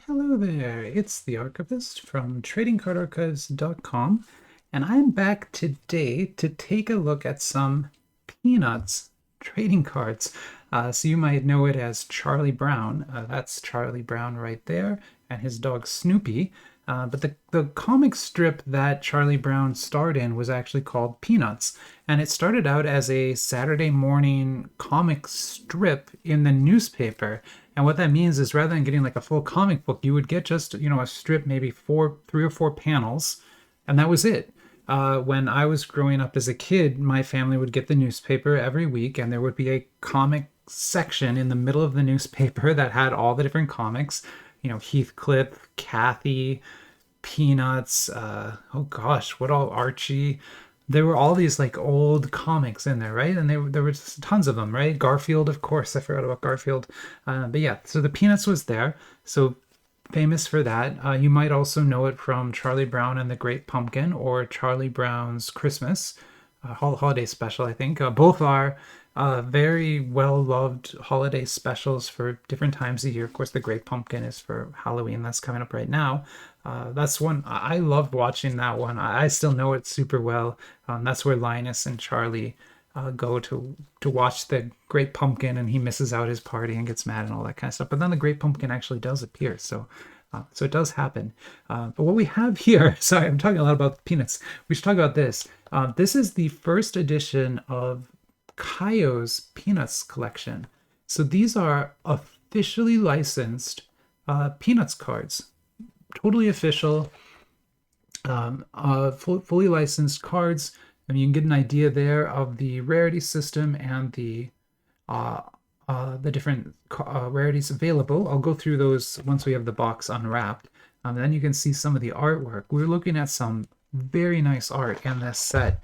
Hello there, it's the Archivist from TradingCardArchives.com, and I'm back today to take a look at some Peanuts trading cards. So you might know it as Charlie Brown. That's Charlie Brown right there, and his dog Snoopy. But the comic strip that Charlie Brown starred in was actually called Peanuts, and it started out as a Saturday morning comic strip in the newspaper. And what that means is rather than getting like a full comic book, you would get just, a strip, maybe three or four panels, and that was it. When I was growing up as a kid, my family would get the newspaper every week, and there would be a comic section in the middle of the newspaper that had all the different comics. Heathcliff, Kathy, Peanuts, oh gosh, what all, Archie. There were all these like old comics in there, right? And there were just tons of them, right? Garfield, of course, I forgot about Garfield. But yeah, so the Peanuts was there. So famous for that. You might also know it from Charlie Brown and the Great Pumpkin or Charlie Brown's Christmas holiday special, I think. Both are very well loved holiday specials for different times of year. Of course, the Great Pumpkin is for Halloween. That's coming up right now. That's one I loved watching that one. I still know it super well. That's where Linus and Charlie go to watch the Great Pumpkin, and he misses out his party and gets mad and all that kind of stuff. But then the Great Pumpkin actually does appear, so it does happen. But what we have here, sorry, I'm talking a lot about Peanuts. We should talk about this. This is the first edition of Kayou's Peanuts collection. So these are officially licensed Peanuts cards, totally official, fully licensed cards. I mean, you can get an idea there of the rarity system and the different rarities available. I'll go through those once we have the box unwrapped. Then you can see some of the artwork. We're looking at some very nice art in this set.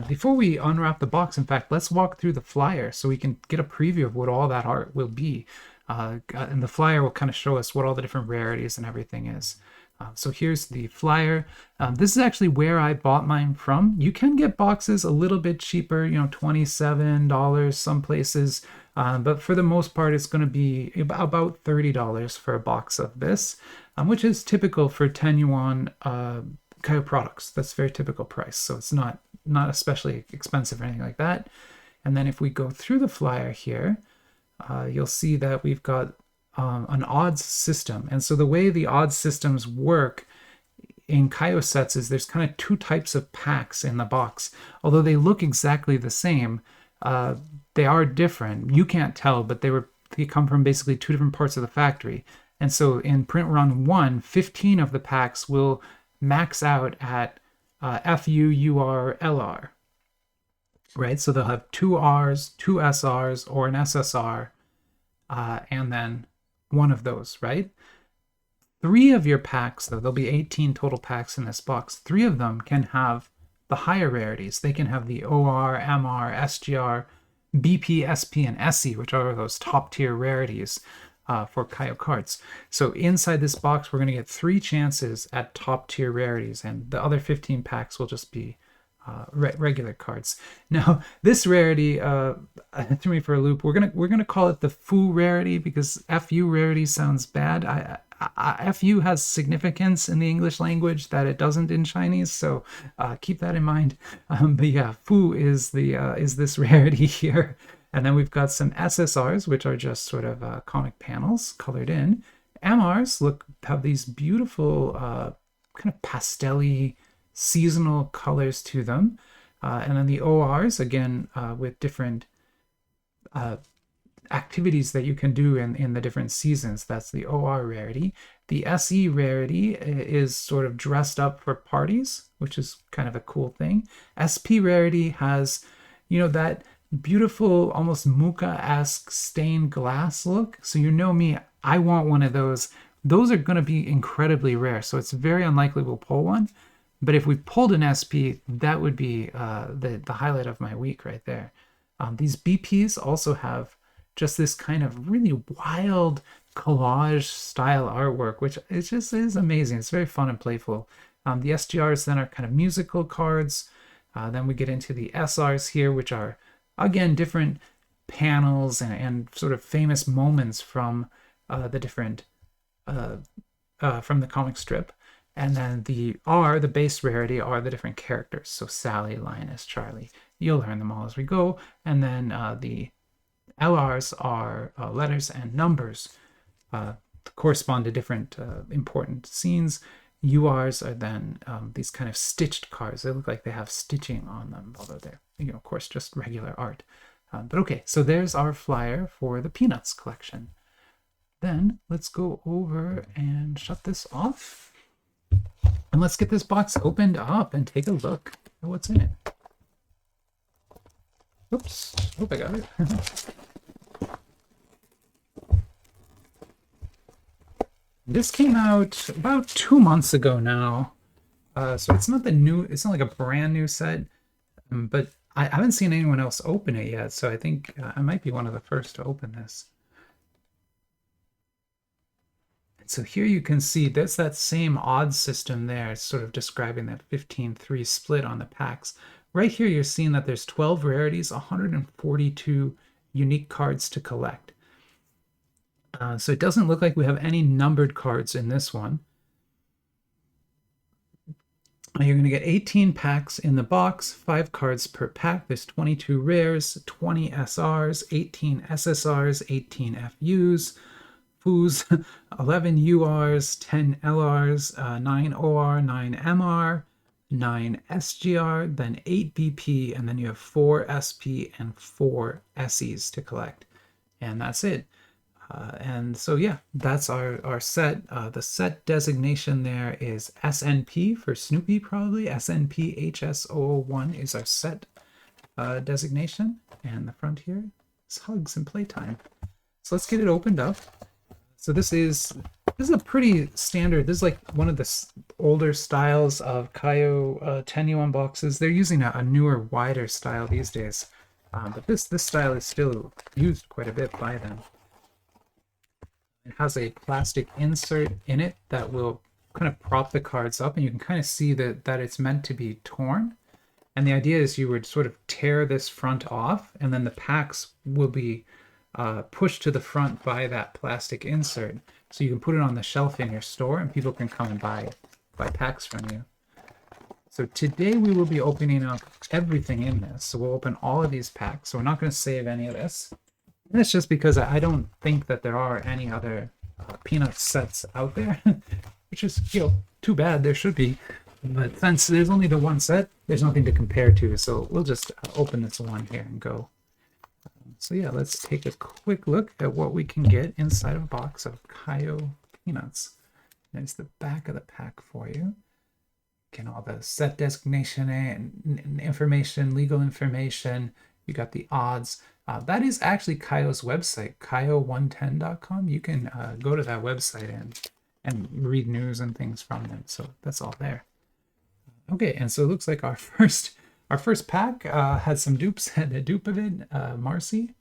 Before we unwrap the box, in fact, let's walk through the flyer so we can get a preview of what all that art will be. And the flyer will kind of show us what all the different rarities and everything is. So here's the flyer. This is actually where I bought mine from. You can get boxes a little bit cheaper, $27 some places. But for the most part, it's going to be about $30 for a box of this, which is typical for 10 yuan Kayou products. That's a very typical price. So it's not especially expensive or anything like that. And then if we go through the flyer here, you'll see that we've got an odds system. And so the way the odds systems work in Kayou sets is there's kind of two types of packs in the box. Although they look exactly the same, they are different. You can't tell, but they come from basically two different parts of the factory. And so in print run 1, 15 of the packs will max out at FU, UR, LR. Right? So they'll have two Rs, two SRs, or an SSR, and then one of those, right? 3 of your packs, though, there'll be 18 total packs in this box. 3 of them can have the higher rarities. They can have the OR, MR, SGR, BP, SP, and SE, which are those top tier rarities for Kayou cards. So inside this box, we're going to get 3 chances at top tier rarities, and the other 15 packs will just be regular cards. Now, this rarity threw me for a loop. We're gonna call it the Fu rarity because FU rarity sounds bad. FU has significance in the English language that it doesn't in Chinese, so keep that in mind. But yeah, Fu is this rarity here. And then we've got some SSRs, which are just sort of comic panels colored in. MRs have these beautiful kind of pastel-y seasonal colors to them. And then the ORs, again, with different activities that you can do in the different seasons. That's the OR rarity. The SE rarity is sort of dressed up for parties, which is kind of a cool thing. SP rarity has, that beautiful, almost Muka-esque stained glass look. So me, I want one of those. Those are going to be incredibly rare, so it's very unlikely we'll pull one. But if we pulled an SP, that would be the highlight of my week right there. These BPs also have just this kind of really wild collage style artwork, which is amazing. It's very fun and playful. The SGRs then are kind of musical cards. Then we get into the SRs here, which are, again, different panels and sort of famous moments from the different from the comic strip. And then the R, the base rarity, are the different characters. So Sally, Linus, Charlie. You'll learn them all as we go. And then the LRs are letters and numbers correspond to different important scenes. URs are then these kind of stitched cards. They look like they have stitching on them, although they're, of course, just regular art. But okay, so there's our flyer for the Peanuts collection. Then let's go over and shut this off. And let's get this box opened up and take a look at what's in it. Oops, hope I got it. This came out about 2 months ago now. So it's not it's not like a brand new set, but I haven't seen anyone else open it yet. So I think I might be one of the first to open this. And so here you can see there's that same odds system there. It's sort of describing that 15-3 split on the packs. Right here, you're seeing that there's 12 rarities, 142 unique cards to collect. So it doesn't look like we have any numbered cards in this one. You're going to get 18 packs in the box, 5 cards per pack. There's 22 rares, 20 SRs, 18 SSRs, 18 FUs, FUs, 11 URs, 10 LRs, 9 OR, 9 MR, 9 SGR, then 8 BP, and then you have 4 SP and 4 SEs to collect. And that's it. And so, yeah, that's our set. The set designation there is SNP for Snoopy, probably. SNP HS001 is our set designation. And the front here is hugs and playtime. So let's get it opened up. So this is a pretty standard. This is like one of the older styles of Kayou Tenuan boxes. They're using a newer, wider style these days. But this style is still used quite a bit by them. It has a plastic insert in it that will kind of prop the cards up, and you can kind of see that it's meant to be torn. And the idea is you would sort of tear this front off, and then the packs will be pushed to the front by that plastic insert. So you can put it on the shelf in your store, and people can come and buy packs from you. So today we will be opening up everything in this. So we'll open all of these packs. So we're not going to save any of this. And that's just because I don't think that there are any other Peanuts sets out there, which is, too bad. There should be. But since there's only the one set, there's nothing to compare to. So we'll just open this one here and go. So yeah, let's take a quick look at what we can get inside of a box of Kayou Peanuts. There's the back of the pack for you. Again, all the set designation and information, legal information. You got the odds. That is actually Kayou's website, Kayou110.com. You can go to that website and read news and things from them. So that's all there. Okay, and so it looks like our first pack had some dupes. Had a dupe of it, Marcy.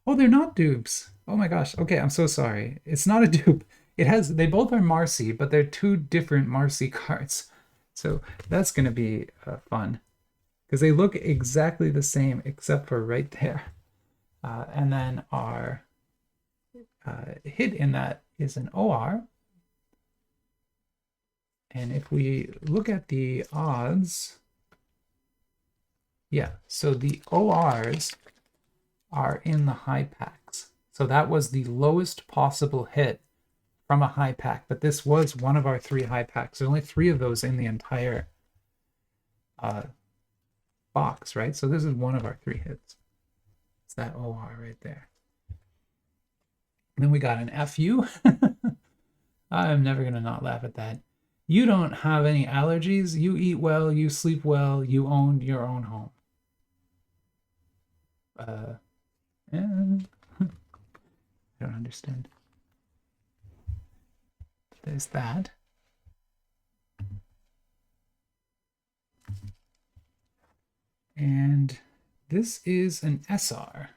Oh, they're not dupes. Oh my gosh. Okay, I'm so sorry. It's not a dupe. They both are Marcy, but they're two different Marcy cards. So that's going to be fun because they look exactly the same except for right there. And then our hit in that is an OR. And if we look at the odds, yeah, so the ORs are in the high packs. So that was the lowest possible hit from a high pack, but this was one of our 3 high packs. There's only 3 of those in the entire box, right? So this is one of our 3 hits. It's that OR right there. And then we got an FU. I'm never going to not laugh at that. You don't have any allergies. You eat well. You sleep well. You own your own home. Yeah. I don't understand. There's that. And this is an SR.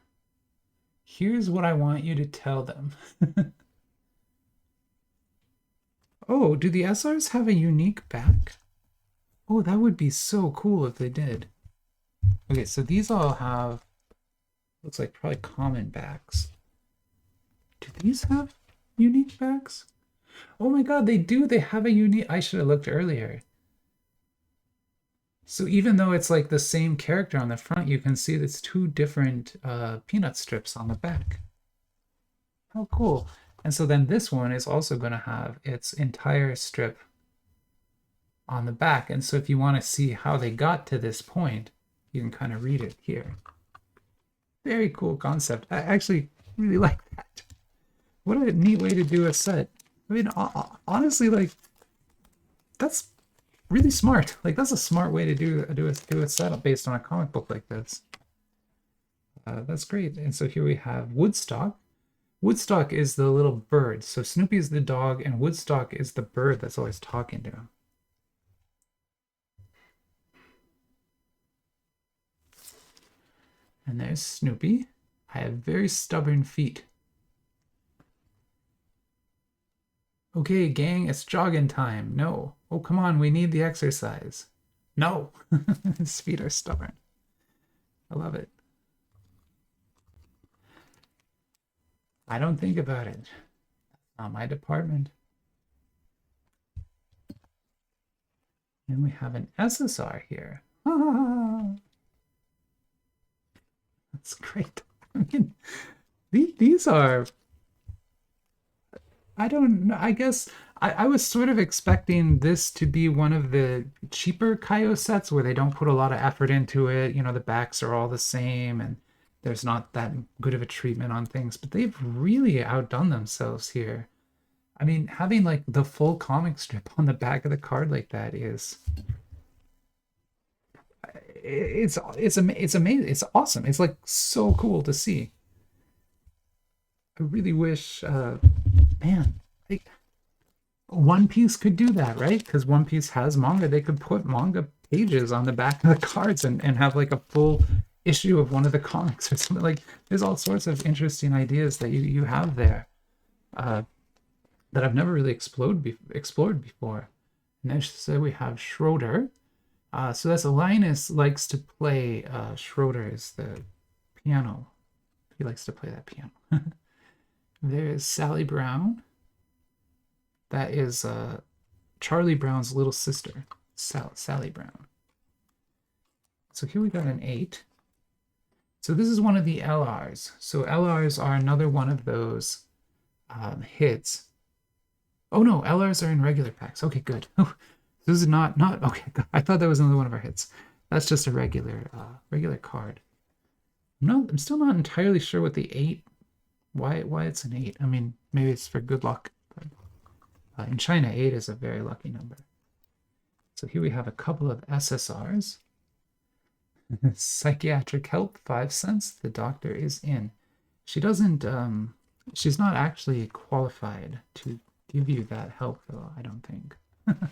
Here's what I want you to tell them. Oh, do the SRs have a unique back? Oh, that would be so cool if they did. Okay, so these all have, looks like probably common backs. Do these have unique backs? Oh my God, they do. They have a unique. I should have looked earlier. So even though it's like the same character on the front, you can see it's two different peanut strips on the back. How cool. And so then this one is also going to have its entire strip on the back. And so if you want to see how they got to this point, you can kind of read it here. Very cool concept. I actually really like that. What a neat way to do a set. I mean, honestly, like, that's really smart. Like, that's a smart way to do a set based on a comic book like this. That's great. And so here we have Woodstock. Woodstock is the little bird. So Snoopy is the dog, and Woodstock is the bird that's always talking to him. And there's Snoopy. I have very stubborn feet. Okay, gang, it's jogging time. No. Oh, come on, we need the exercise. No. His feet are stubborn. I love it. I don't think about it. Not my department. And we have an SSR here. That's great. I mean, these are, I don't know, I guess I was sort of expecting this to be one of the cheaper Kayou sets where they don't put a lot of effort into it. You know, the backs are all the same and there's not that good of a treatment on things, but they've really outdone themselves here. I mean, having like the full comic strip on the back of the card like that is it's amazing. It's awesome. It's like so cool to see. I really wish man, like One Piece could do that, right? Because One Piece has manga. They could put manga pages on the back of the cards and have like a full issue of one of the comics or something. Like there's all sorts of interesting ideas that you have there that I've never really explored before. And then so we have Schroeder. So that's Linus likes to play Schroeder is the piano. He likes to play that piano. There's Sally Brown. That is Charlie Brown's little sister, Sally Brown. So here we got an 8. So this is one of the LRs. So LRs are another one of those hits. Oh no, LRs are in regular packs. Okay, good. Oh, this is not okay. I thought that was another one of our hits. That's just a regular card. I'm still not entirely sure what the 8, why it's an 8. I mean, maybe it's for good luck. But in China, 8 is a very lucky number. So here we have a couple of SSRs. Psychiatric help, 5 cents. The doctor is in. She doesn't, she's not actually qualified to give you that help, though, I don't think. At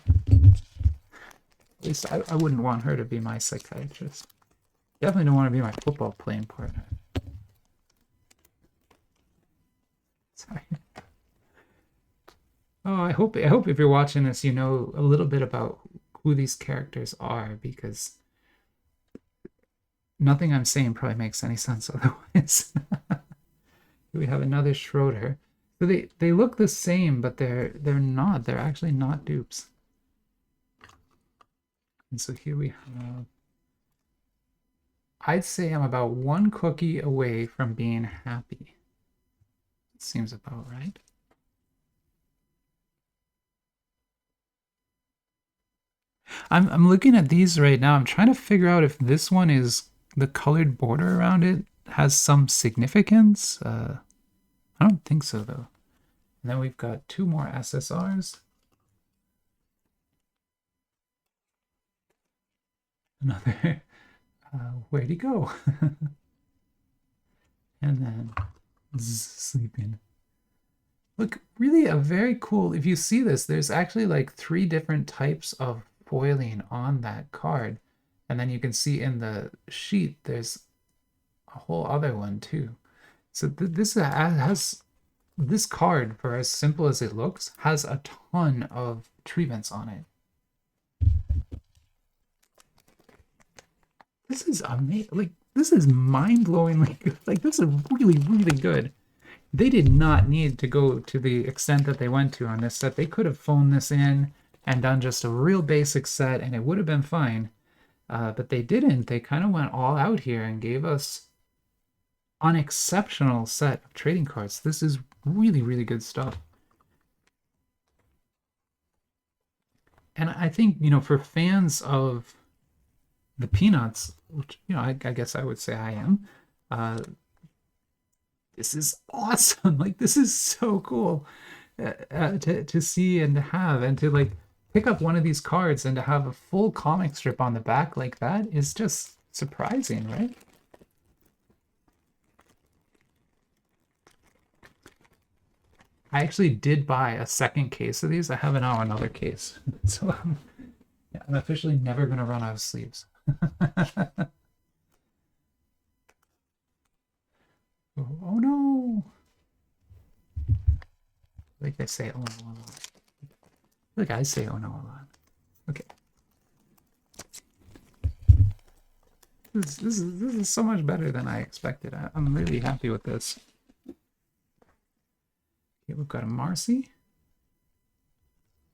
least I wouldn't want her to be my psychiatrist. Definitely don't want to be my football playing partner. Sorry. Oh, I hope if you're watching this, you know a little bit about who these characters are, because nothing I'm saying probably makes any sense otherwise. We have another Schroeder. So they look the same, but they're not. They're actually not dupes. And so here we have. I'd say I'm about 1 cookie away from being happy. It seems about right. I'm looking at these right now. I'm trying to figure out if this one is the colored border around it has some significance. I don't think so though. And then we've got 2 more SSRs. Another. Where'd he go? And then sleeping. Look, really a very cool. If you see this, there's actually like 3 different types of foiling on that card. And then you can see in the sheet, there's a whole other one too. So this has, this card, for as simple as it looks, has a ton of treatments on it. This is amazing. Like, this is mind-blowingly good. Like, this is really, really good. they did not need to go to the extent that they went to on this set. They could have phoned this in and done just a real basic set and it would have been fine. But they didn't. They kind of went all out here and gave us an exceptional set of trading cards. This is really, really good stuff. And I think, for fans of the Peanuts, which, I guess I would say I am, this is awesome. Like, this is so cool to see and to have, and to like pick up one of these cards and to have a full comic strip on the back like that is just surprising, right? I actually did buy a second case of these. I have now another case. So yeah, I'm officially never going to run out of sleeves. Oh no! Like I say oh no a lot. Like I say oh no a lot. Okay. This is so much better than I expected. I'm really happy with this. Okay, we've got a Marcy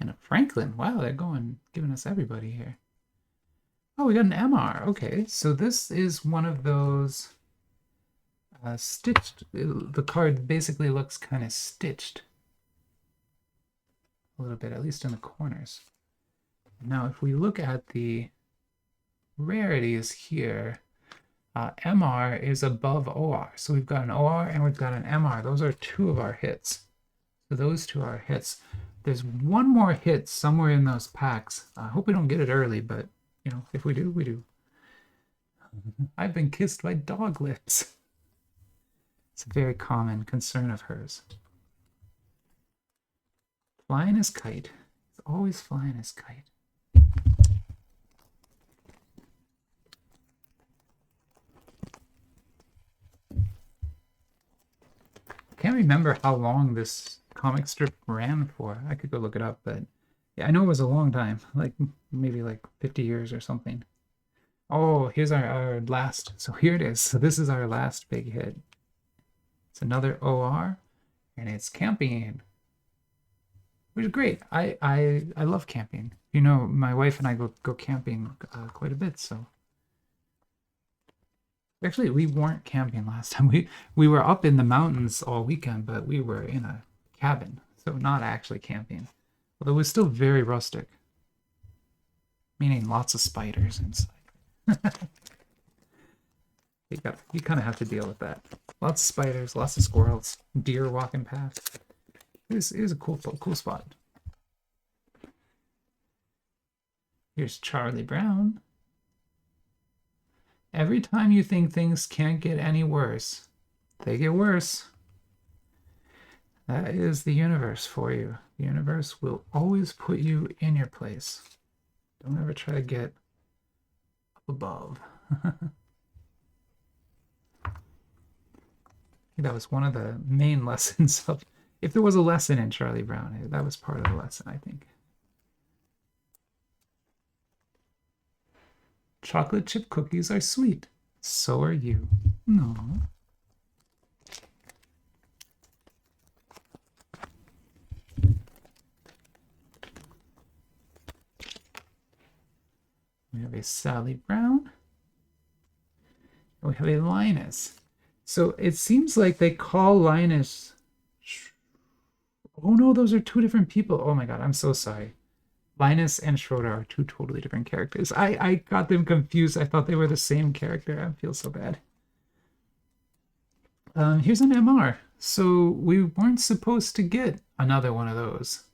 and a Franklin. Wow, they're giving us everybody here. Oh, we got an MR. Okay, so this is one of those stitched. The card basically looks kind of stitched a little bit, at least in the corners. Now, if we look at the rarities here, MR is above OR. So we've got an OR and we've got an MR. Those are two of our hits. So those two are hits. There's one more hit somewhere in those packs. I hope we don't get it early, but if we do, we do. I've been kissed by dog lips. It's a very common concern of hers. Flying as kite. It's always flying as kite. Can't remember how long this comic strip ran for. I could go look it up, but yeah, I know it was a long time, like maybe like 50 years or something. Oh, here's our last. So here it is. So this is our last big hit. It's another OR, and it's camping, which is great. I love camping. My wife and I go camping quite a bit. So actually, we weren't camping last time. We were up in the mountains all weekend, but we were in a cabin, so not actually camping. Although it was still very rustic, meaning lots of spiders inside. You kind of have to deal with that. Lots of spiders, lots of squirrels, deer walking past. It is a cool spot. Here's Charlie Brown. Every time you think things can't get any worse, they get worse. That is the universe for you. The universe will always put you in your place. Don't ever try to get up above. That was one of the main lessons of, if there was a lesson in Charlie Brown, that was part of the lesson, I think. Chocolate chip cookies are sweet. So are you. No. We have a Sally Brown. And we have a Linus. So it seems like they call Linus... Oh no, those are two different people. Oh my god, I'm so sorry. Linus and Schroeder are two totally different characters. I got them confused. I thought they were the same character. I feel so bad. Here's an MR. So we weren't supposed to get another one of those.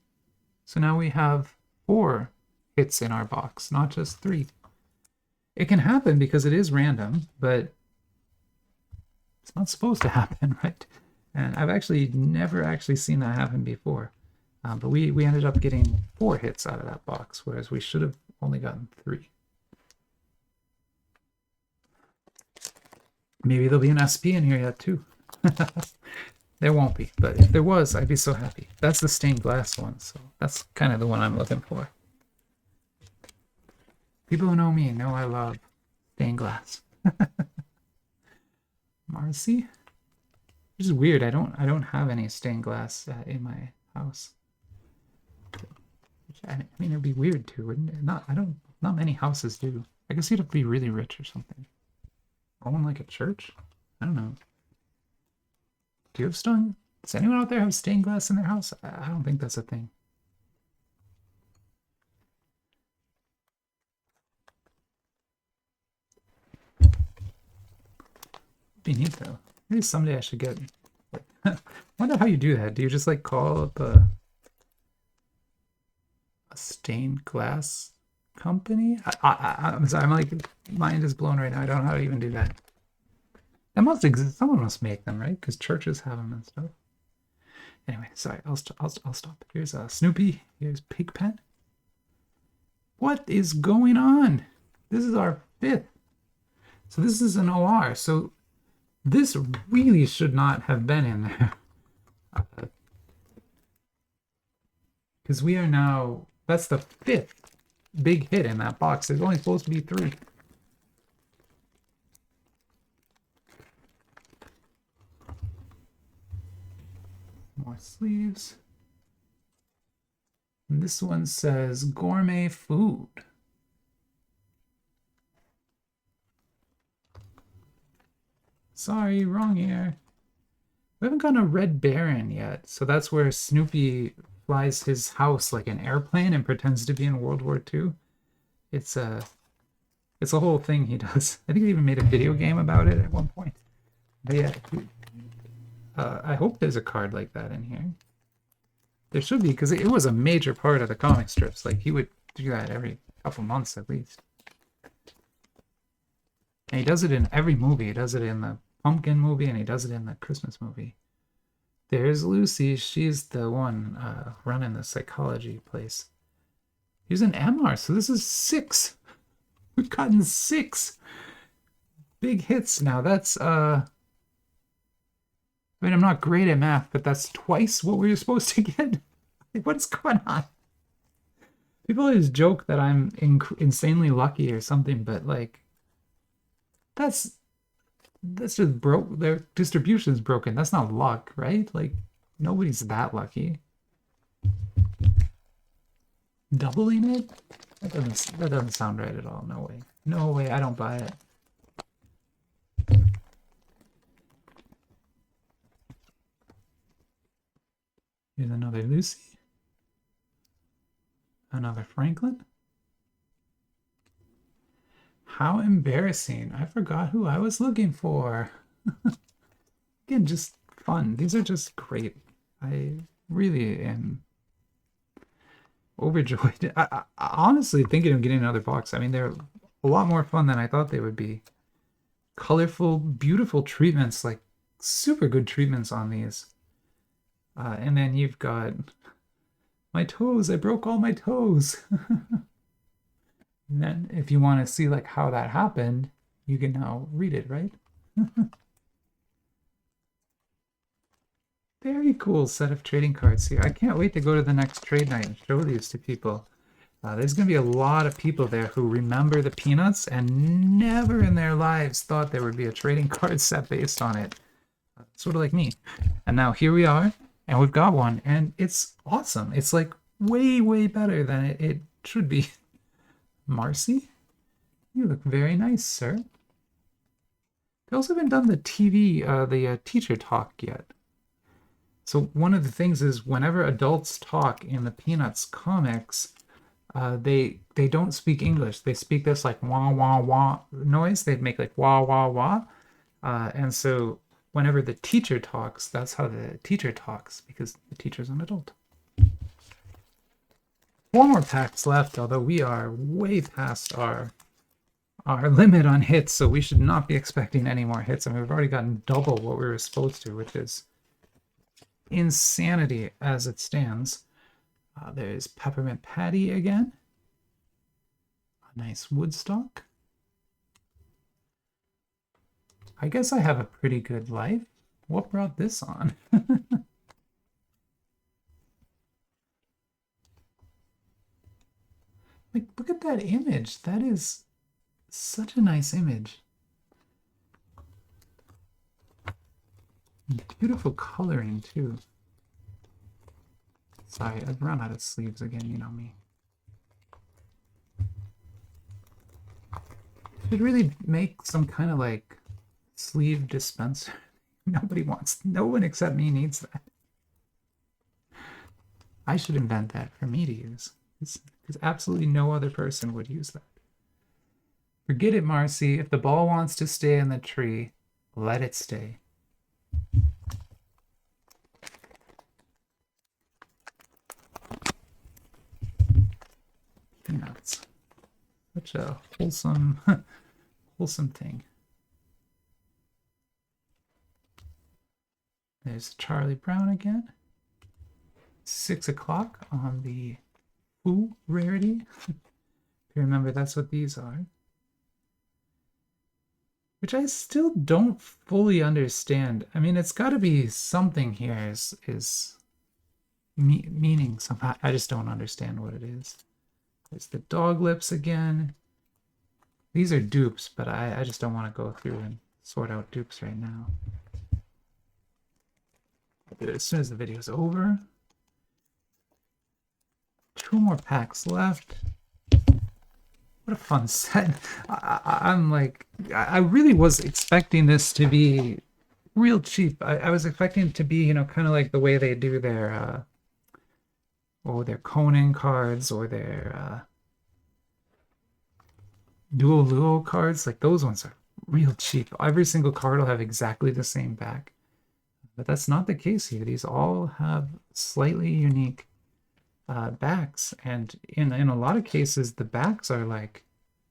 So now we have 4 hits in our box, not just 3. It can happen because it is random, but it's not supposed to happen, right? And I've actually never actually seen that happen before. But we ended up getting 4 hits out of that box, whereas we should have only gotten 3. Maybe there'll be an SP in here yet too. There won't be, but if there was, I'd be so happy. That's the stained glass one, so that's kind of the one I'm looking for. People who know me know I love stained glass. Marcy. which is weird. I don't have any stained glass in my house. Which, I mean, it'd be weird too, wouldn't it? Not many houses do. I guess you'd have to be really rich or something. Own like a church? I don't know. Do you have stone? Does anyone out there have stained glass in their house? I don't think that's a thing. Be neat though. Maybe someday I should get. Like, wonder how you do that. Do you just like call up a stained glass company? I'm sorry. I'm like mind is blown right now. I don't know how to even do that. That must exist. Someone must make them, right? Because churches have them and stuff. Anyway, sorry. I'll stop. Here's Snoopy. Here's Pigpen. What is going on? This is our 5th. So this is an OR. So this really should not have been in there. Because we are now, that's the 5th big hit in that box. There's only supposed to be 3. More sleeves. And this one says gourmet food. Sorry, wrong ear. We haven't gotten a Red Baron yet, so that's where Snoopy flies his house like an airplane and pretends to be in World War II. It's a whole thing he does. I think he even made a video game about it at one point. But yeah, I hope there's a card like that in here. There should be, because it was a major part of the comic strips. Like, he would do that every couple months at least. And he does it in every movie. He does it in the Pumpkin movie, and he does it in the Christmas movie. There's Lucy. She's the one running the psychology place. Here's an MR, so this is 6. We've gotten 6 big hits now. That's, I mean, I'm not great at math, but that's twice what we were supposed to get. What's going on? People always joke that I'm insanely lucky or something, but like, that's just broke. Their distribution's broken. That's not luck, right? Like, nobody's that lucky. Doubling it? That doesn't sound right at all. No way. No way. I don't buy it. Here's another Lucy. Another Franklin. How embarrassing. I forgot who I was looking for. Again, just fun. These are just great. I really am overjoyed. I honestly thinking of getting another box. I mean, they're a lot more fun than I thought they would be. Colorful, beautiful treatments, like super good treatments on these. And then you've got my toes. I broke all my toes. And then if you want to see like how that happened, you can now read it, right? Very cool set of trading cards here. I can't wait to go to the next trade night and show these to people. There's going to be a lot of people there who remember the Peanuts and never in their lives thought there would be a trading card set based on it. Sort of like me. And now here we are, and we've got one, and it's awesome. It's like way, way better than it should be. Marcy, you look very nice, sir. They also haven't done the TV, the teacher talk yet. So one of the things is whenever adults talk in the Peanuts comics, they don't speak English. They speak this like wah wah wah noise. They make like wah wah wah, and so whenever the teacher talks, that's how the teacher talks because the teacher's an adult. 4 more packs left, although we are way past our limit on hits, so we should not be expecting any more hits. I mean, we've already gotten double what we were supposed to, which is insanity as it stands. There's Peppermint Patty again. A nice Woodstock. I guess I have a pretty good life. What brought this on? Like, look at that image. That is such a nice image. Beautiful coloring too. Sorry, I've run out of sleeves again, you know me. Should really make some kind of like sleeve dispenser. No one except me needs that. I should invent that for me to use. Because absolutely no other person would use that. Forget it, Marcy. If the ball wants to stay in the tree, let it stay. Peanuts. Such a wholesome, wholesome thing. There's Charlie Brown again. 6 o'clock on the Foo rarity. If you remember, that's what these are. Which I still don't fully understand. I mean, it's got to be something here is meaning somehow. I just don't understand what it is. There's the dog lips again. These are dupes, but I just don't want to go through and sort out dupes right now. I'll do it as soon as the video's over. 2 more packs left. What a fun set. I'm like, I really was expecting this to be real cheap. I was expecting it to be, you know, kind of like the way they do their Conan cards or their Duo Luo cards. Like those ones are real cheap. Every single card will have exactly the same back. But that's not the case here. These all have slightly unique backs, and in a lot of cases the backs are like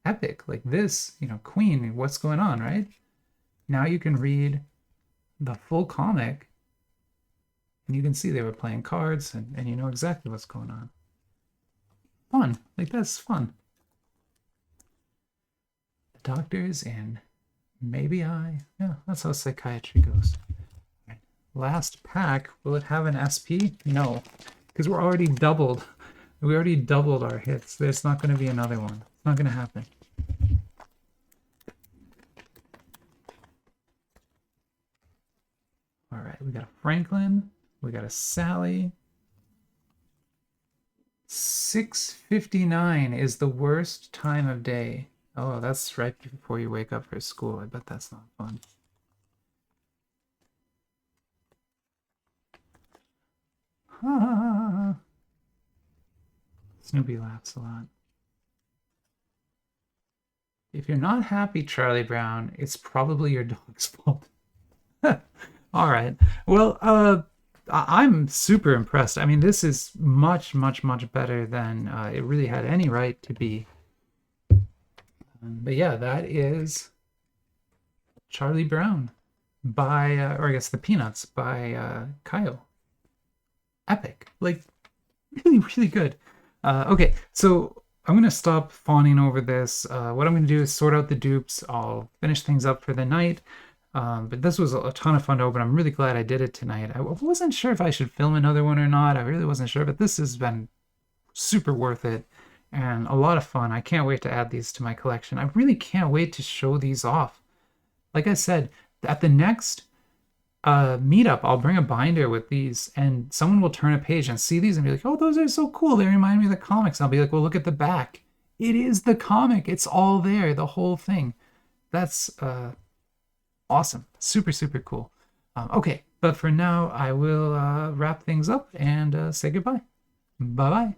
epic, like this, you know, Queen, what's going on, right? Now you can read the full comic and you can see they were playing cards, and you know exactly what's going on. Fun, like that's fun. The doctors and maybe yeah, that's how psychiatry goes. Right. Last pack, will it have an SP? No, because we're already doubled. We already doubled our hits. There's not going to be another one. It's not going to happen. All right, we got a Franklin. We got a Sally. 6:59 is the worst time of day. Oh, that's right before you wake up for school. I bet that's not fun. Snoopy laughs a lot. If you're not happy, Charlie Brown, it's probably your dog's fault. All right. Well, I'm super impressed. I mean, this is much, much, much better than it really had any right to be. But yeah, that is Charlie Brown by, or I guess the Peanuts by Kayou. Epic. Like, really, really good. Okay, so I'm going to stop fawning over this. What I'm going to do is sort out the dupes. I'll finish things up for the night. But this was a ton of fun to open. I'm really glad I did it tonight. I wasn't sure if I should film another one or not. I really wasn't sure, but this has been super worth it and a lot of fun. I can't wait to add these to my collection. I really can't wait to show these off. Like I said, at the next meetup, I'll bring a binder with these and someone will turn a page and see these and be like, oh, those are so cool. They remind me of the comics. And I'll be like, well, look at the back. It is the comic. It's all there, the whole thing. That's awesome. Super, super cool. Okay, but for now, I will wrap things up and say goodbye. Bye-bye.